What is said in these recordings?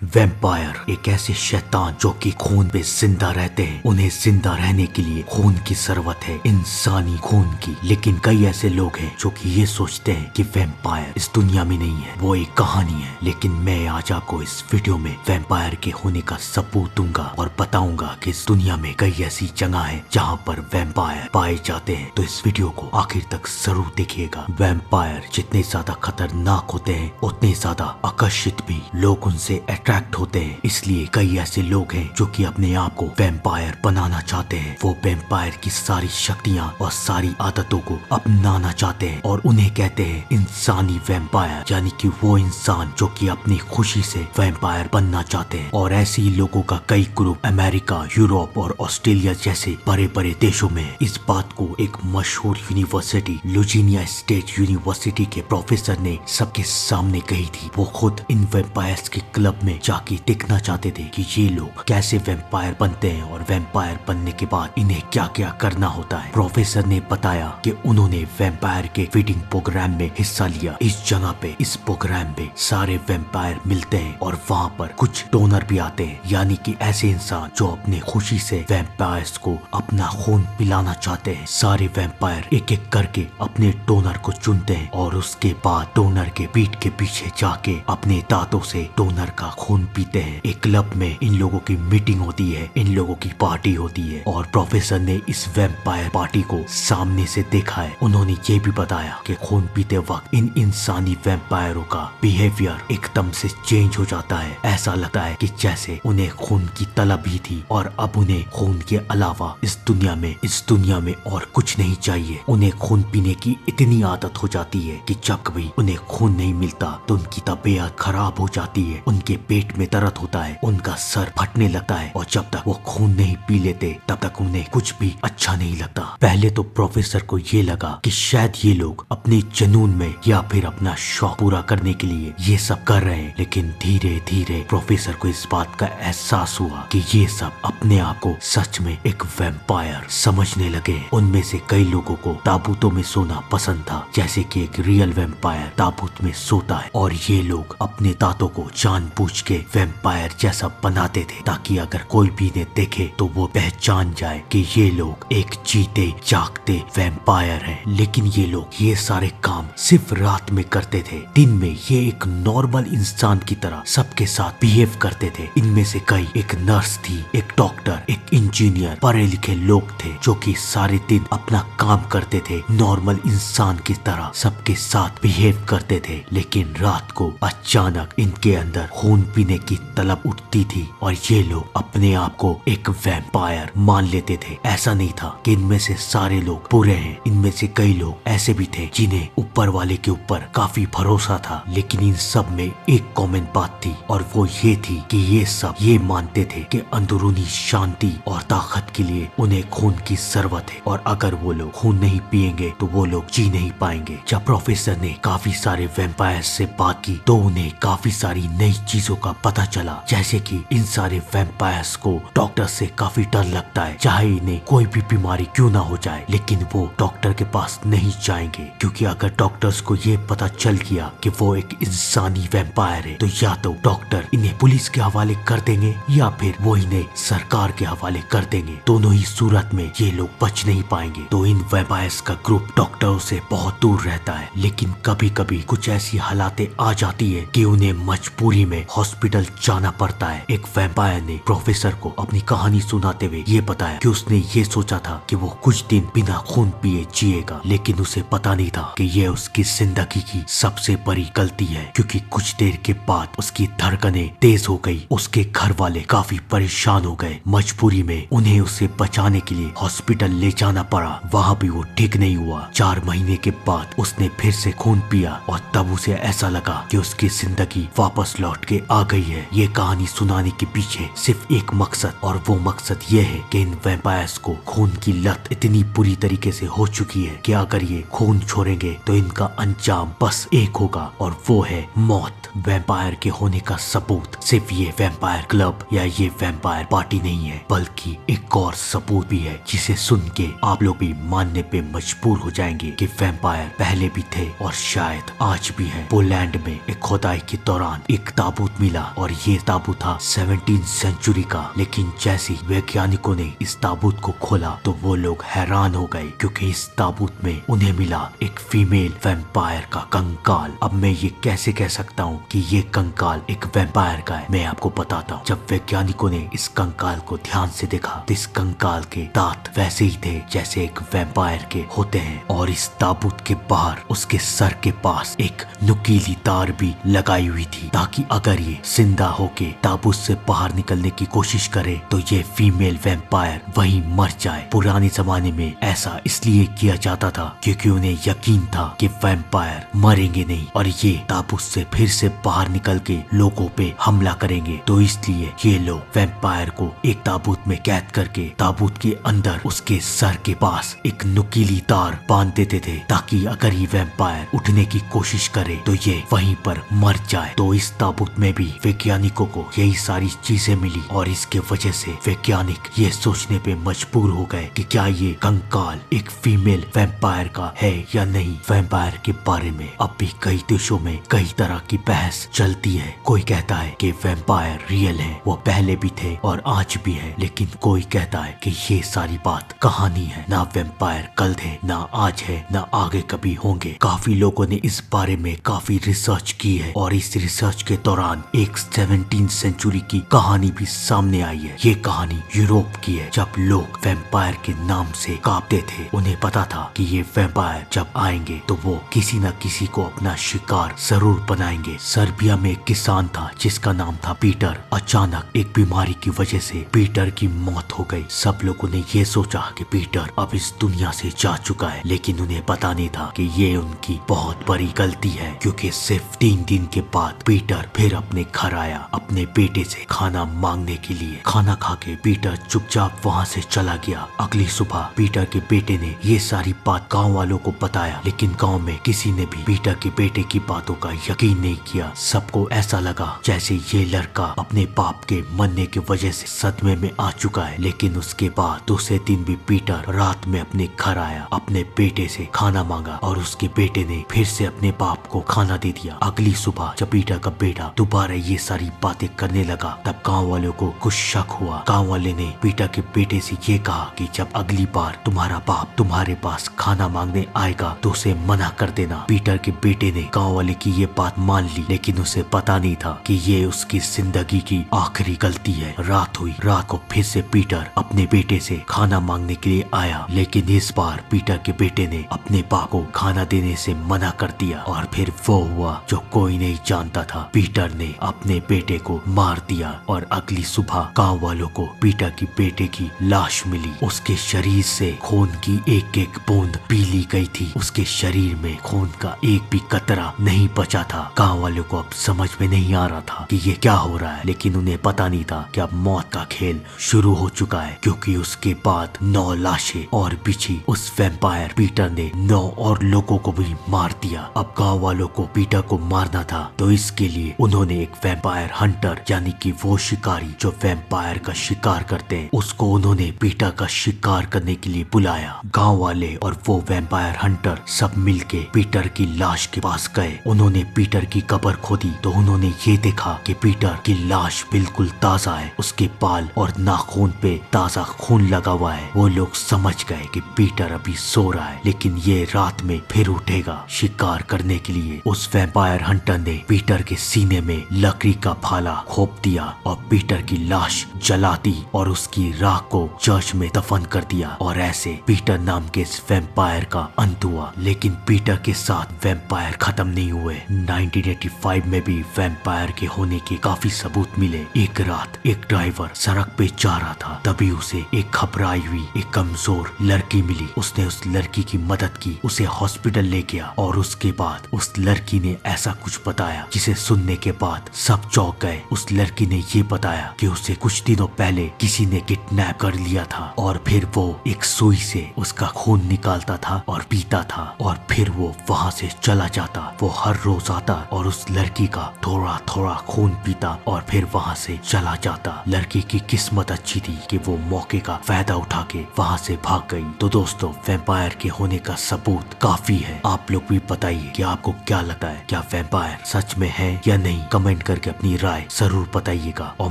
Vampire एक ऐसे शैतान जो कि खून पे जिंदा रहते हैं। उन्हें जिंदा रहने के लिए खून की जरूरत है, इंसानी खून की। लेकिन कई ऐसे लोग हैं जो कि ये सोचते हैं कि वैम्पायर इस दुनिया में नहीं है, वो एक कहानी है। लेकिन मैं आज आपको इस वीडियो में वैम्पायर के होने का सबूत दूंगा और बताऊंगा कि इस दुनिया में कई ऐसी जगह है जहाँ पर वैम्पायर पाए जाते हैं। तो इस वीडियो को आखिर तक जरूर देखिएगा। वैम्पायर जितने ज्यादा खतरनाक होते हैं उतने ज्यादा आकर्षित भी लोग उनसे अट्रैक्ट होते हैं। इसलिए कई ऐसे लोग हैं जो कि अपने आप को वैम्पायर बनाना चाहते हैं। वो वैम्पायर की सारी शक्तियाँ और सारी आदतों को अपनाना चाहते हैं और उन्हें कहते हैं इंसानी वैम्पायर, यानी कि वो इंसान जो कि अपनी खुशी से वैम्पायर बनना चाहते हैं। और ऐसे ही लोगों का कई ग्रुप अमेरिका, यूरोप और ऑस्ट्रेलिया जैसे बड़े बड़े देशों में इस बात को एक मशहूर यूनिवर्सिटी लुजिनिया स्टेट यूनिवर्सिटी के प्रोफेसर ने सबके सामने कही थी। वो खुद इन वैम्पायर्स के क्लब में जाके देखना चाहते थे कि ये लोग कैसे वैम्पायर बनते हैं और वैम्पायर बनने के बाद इन्हें क्या क्या करना होता है। प्रोफेसर ने बताया कि उन्होंने वैम्पायर के फीडिंग प्रोग्राम में हिस्सा लिया। इस जगह पे, इस प्रोग्राम पे सारे वैम्पायर मिलते हैं और वहाँ पर कुछ डोनर भी आते हैं, यानी कि ऐसे इंसान जो अपने खुशी से वैम्पायर्स को अपना खून पिलाना चाहते हैं। सारे वैम्पायर एक एक करके अपने डोनर को चुनते हैं और उसके बाद डोनर के पीठ के पीछे जाके अपने दांतों से डोनर का खून पीते हैं। एक क्लब में इन लोगों की मीटिंग होती है, इन लोगों की पार्टी होती है और प्रोफेसर ने इस वैम्पायर पार्टी को सामने से देखा है। उन्होंने ये भी बताया कि खून पीते वक्त इन इंसानी वैम्पायरों का बिहेवियर एकदम से चेंज हो जाता है। ऐसा लगता है कि जैसे उन्हें खून की तलब ही थी और अब उन्हें खून के अलावा इस दुनिया में और कुछ नहीं चाहिए। उन्हें खून पीने की इतनी आदत हो जाती है कि जब कभी उन्हें खून नहीं मिलता तो उनकी तबीयत खराब हो जाती है, उनके पेट में दर्द होता है, उनका सर फटने लगता है और जब तक वो खून नहीं पी लेते तब तक उन्हें कुछ भी अच्छा नहीं लगता। पहले तो प्रोफेसर को ये लगा कि शायद ये लोग अपने जुनून में या फिर अपना शौक पूरा करने के लिए ये सब कर रहे हैं, लेकिन धीरे धीरे प्रोफेसर को इस बात का एहसास हुआ कि ये सब अपने आप को सच में एक वैम्पायर समझने लगे। उनमें से कई लोगों को ताबूतों में सोना पसंद था, जैसे कि एक रियल वैम्पायर ताबूत में सोता है, और ये लोग अपने दांतों को जानबूझ के वैम्पायर जैसा बनाते थे ताकि अगर कोई भी इन्हें देखे तो वो पहचान जाए कि ये लोग एक जीते जागते वैम्पायर हैं। लेकिन ये लोग ये सारे काम सिर्फ रात में करते थे। दिन में ये एक नॉर्मल इंसान की तरह सबके साथ बिहेव करते थे। इनमें से कई, एक नर्स थी, एक डॉक्टर, एक इंजीनियर, पढ़े लिखे लोग थे जो कि सारे दिन अपना काम करते थे, नॉर्मल इंसान की तरह सबके साथ बिहेव करते थे। लेकिन रात को अचानक इनके अंदर खून पीने की तलब उठती थी और ये लोग अपने आप को एक वैम्पायर मान लेते थे। ऐसा नहीं था कि इनमें से सारे लोग बुरे हैं, इनमें से कई लोग ऐसे भी थे जिन्हें ऊपर वाले के ऊपर काफी भरोसा था। लेकिन इन सब में एक कॉमन बात थी और वो ये थी कि ये सब ये मानते थे कि अंदरूनी शांति और ताकत के लिए उन्हें खून की जरूरत है और अगर वो लोग खून नहीं पिएंगे तो वो लोग जी नहीं पाएंगे। जब प्रोफेसर ने काफी सारे वैम्पायर से बात की तो उन्हें काफी सारी नई चीजों का पता चला, जैसे कि इन सारे वैम्पायर्स को डॉक्टर से काफी डर लगता है, चाहे इन्हें कोई भी बीमारी क्यों ना हो जाए। लेकिन वो डॉक्टर के पास नहीं जाएंगे क्योंकि अगर डॉक्टर्स को ये पता चल गया कि वो एक इंसानी वैम्पायर है तो या तो डॉक्टर इन्हें पुलिस के हवाले कर देंगे या फिर वो इन्हें सरकार के हवाले कर देंगे। दोनों ही सूरत में ये लोग बच नहीं पाएंगे। तो इन वैम्पायर्स का ग्रुप डॉक्टरों से बहुत दूर रहता है। लेकिन कभी कभी कुछ ऐसी हालातें आ जाती है कि उन्हें मजबूरी में हॉस्पिटल जाना पड़ता है। एक वैम्पायर ने प्रोफेसर को अपनी कहानी सुनाते हुए ये बताया कि उसने ये सोचा था कि वो कुछ दिन बिना खून पिए जिएगा, लेकिन उसे पता नहीं था कि ये उसकी जिंदगी की सबसे बड़ी गलती है, क्योंकि कुछ देर के बाद उसकी धड़कनें तेज हो गई। उसके घर वाले काफी परेशान हो गए। मजबूरी में उन्हें उसे बचाने के लिए हॉस्पिटल ले जाना पड़ा। वहाँ भी वो ठीक नहीं हुआ। 4 महीने के बाद उसने फिर से खून पिया और तब उसे ऐसा लगा कि उसकी जिंदगी वापस लौट के आ गई है। ये कहानी सुनाने के पीछे सिर्फ एक मकसद, और वो मकसद ये है कि इन वैम्पायर्स को खून की लत इतनी बुरी तरीके से हो चुकी है कि अगर ये खून छोड़ेंगे तो इनका अंजाम बस एक होगा और वो है मौत। वैम्पायर के होने का सबूत सिर्फ ये वैम्पायर क्लब या ये वैम्पायर पार्टी नहीं है, बल्कि एक और सबूत भी है जिसे सुन के आप लोग भी मानने पे मजबूर हो जाएंगे कि वैम्पायर पहले भी थे और शायद आज भी है। पोलैंड में एक खुदाई के दौरान एक ताबूत मिला और ये ताबूत था 17वीं सेंचुरी का। लेकिन जैसे ही वैज्ञानिकों ने इस ताबूत को खोला तो वो लोग हैरान हो गए, क्योंकि इस ताबूत में उन्हें मिला एक फीमेल वैम्पायर का कंकाल। अब मैं ये कैसे कह सकता हूँ कि ये कंकाल एक वैम्पायर का है, मैं आपको बताता हूँ। जब वैज्ञानिकों ने इस कंकाल को ध्यान से देखा तो इस कंकाल के दांत वैसे ही थे जैसे एक वैम्पायर के होते हैं, और इस ताबूत के बाहर उसके सर के पास एक नुकीली तार भी लगाई हुई थी, ताकि अगर ये जिंदा होके ताबूत से बाहर निकलने की कोशिश करे तो ये फीमेल वैम्पायर वहीं मर जाए। पुराने जमाने में ऐसा इसलिए किया जाता था क्योंकि उन्हें यकीन था कि वैम्पायर मरेंगे नहीं और ये ताबूत से फिर से बाहर निकल के लोगों पे हमला करेंगे। तो इसलिए ये लोग वैम्पायर को एक ताबूत में कैद करके ताबूत के अंदर उसके सर के पास एक नुकीली तार बांध देते थे, ताकि अगर ये वैम्पायर उठने की कोशिश करे तो ये वहीं पर मर जाए। तो इस ताबूत में भी वैज्ञानिकों को यही सारी चीजें मिली और इसके वजह से वैज्ञानिक ये सोचने पे मजबूर हो गए कि क्या ये कंकाल एक फीमेल वैम्पायर का है या नहीं। वैम्पायर के बारे में अब भी कई देशों में कई तरह की बहस चलती है। कोई कहता है कि वैम्पायर रियल है, वो पहले भी थे और आज भी है, लेकिन कोई कहता है कि ये सारी बात कहानी है, ना वैम्पायर कल थे, ना आज है, ना आगे कभी होंगे। काफी लोगों ने इस बारे में काफी रिसर्च की है और इस रिसर्च के दौरान एक 17वीं सेंचुरी की कहानी भी सामने आई है। ये कहानी यूरोप की है, जब लोग वैम्पायर के नाम से कांपते थे। उन्हें पता था कि ये वैम्पायर जब आएंगे तो वो किसी न किसी को अपना शिकार जरूर बनाएंगे। सर्बिया में एक किसान था जिसका नाम था पीटर। अचानक एक बीमारी की वजह से पीटर की मौत हो गई। सब लोगों ने ये सोचा कि पीटर अब इस दुनिया से जा चुका है, लेकिन उन्हें पता नहीं था कि ये उनकी बहुत बड़ी गलती है, क्योंकि सिर्फ 3 दिन के बाद पीटर फिर अपने घर आया अपने बेटे से खाना मांगने के लिए। खाना खा के पीटर चुपचाप वहाँ से चला गया। अगली सुबह पीटर के बेटे ने ये सारी बात गांव वालों को बताया, लेकिन गांव में किसी ने भी पीटर के बेटे की बातों का यकीन नहीं किया। सबको ऐसा लगा जैसे ये लड़का अपने बाप के मरने की वजह से सदमे में आ चुका है। लेकिन उसके बाद दूसरे दिन भी पीटर रात में अपने घर आया, अपने बेटे से खाना मांगा और उसके बेटे ने फिर से अपने बाप को खाना दे दिया। अगली सुबह जब पीटर का बेटा दोबारा ये सारी बातें करने लगा तब गांव वालों को कुछ शक हुआ। गांव वाले ने पीटर के बेटे से ये कहा कि जब अगली बार तुम्हारा बाप तुम्हारे पास खाना मांगने आएगा तो उसे मना कर देना। पीटर के बेटे ने गांव वाले की ये बात मान ली, लेकिन उसे पता नहीं था कि ये उसकी जिंदगी की आखिरी गलती है। रात हुई, रात को फिर से पीटर अपने बेटे से खाना मांगने के लिए आया, लेकिन इस बार पीटर के बेटे ने अपने बाप को खाना देने से मना कर दिया और फिर वो हुआ जो कोई नहीं जानता था। पीटर ने अपने बेटे को मार दिया और अगली सुबह गांव वालों को पीटर की बेटे की लाश मिली। उसके शरीर से खून की एक एक बूंद पी ली गई थी। उसके शरीर में खून का एक भी कतरा नहीं बचा था। गांव वालों को अब समझ में नहीं आ रहा था कि ये क्या हो रहा है, लेकिन उन्हें पता नहीं था कि अब मौत का खेल शुरू हो चुका है, क्योंकि उसके बाद 9 लाशें और बिछी। उस वैम्पायर पीटर ने 9 और लोगों को भी मार दिया। अब गांव वालों को पीटर को मारना था, तो इसके लिए उन्होंने एक वैम्पायर हंटर यानी कि वो शिकारी जो वैम्पायर का शिकार करते हैं, उसको उन्होंने पीटर का शिकार करने के लिए बुलाया। गांव वाले और वो वैम्पायर हंटर सब मिलके पीटर की लाश के पास गए। उन्होंने पीटर की कब्र खोदी तो उन्होंने ये देखा कि पीटर की लाश बिल्कुल ताजा है, उसके बाल और नाखून पे ताजा खून लगा हुआ है। वो लोग समझ गए कि पीटर अभी सो रहा है, लेकिन ये रात में फिर उठेगा शिकार करने के लिए। उस वैम्पायर हंटर ने पीटर के सीने में लकड़ी का भाला खोप दिया और पीटर की लाश जला दी और उसकी राख को चर्च में दफन कर दिया। और ऐसे पीटर नाम के इस वैम्पायर का अंत हुआ। लेकिन पीटर के साथ वैम्पायर खत्म नहीं हुए। 1985 में भी वैम्पायर के होने के काफी सबूत मिले। एक रात एक ड्राइवर सड़क पे जा रहा था, तभी उसे एक घबराई हुई एक कमजोर लड़की मिली। उसने उस लड़की की मदद की, उसे हॉस्पिटल ले गया और उसके बाद उस लड़की ने ऐसा कुछ बताया जिसे सुनने के बाद सब चौंक गए। उस लड़की ने ये बताया कि उसे कुछ दिनों पहले किसी ने किडनैप कर लिया था और फिर वो एक सुई से उसका खून निकालता था और पीता था और फिर वो वहाँ से चला जाता। वो हर रोज आता और उस लड़की का थोड़ा थोड़ा खून पीता और फिर वहाँ से चला जाता। लड़की की किस्मत अच्छी थी कि वो मौके का फायदा उठा के वहाँ से भाग गई। तो दोस्तों, वैम्पायर के होने का सबूत काफी है। आप लोग भी बताइए कि आपको क्या लगता है, क्या वैम्पायर सच में है या नहीं। कमेंट कमेंट करके अपनी राय जरूर बताइएगा और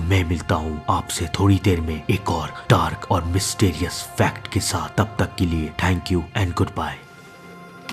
मैं मिलता हूँ आपसे थोड़ी देर में एक और डार्क और मिस्टीरियस फैक्ट के साथ। तब तक के लिए thank you and good bye.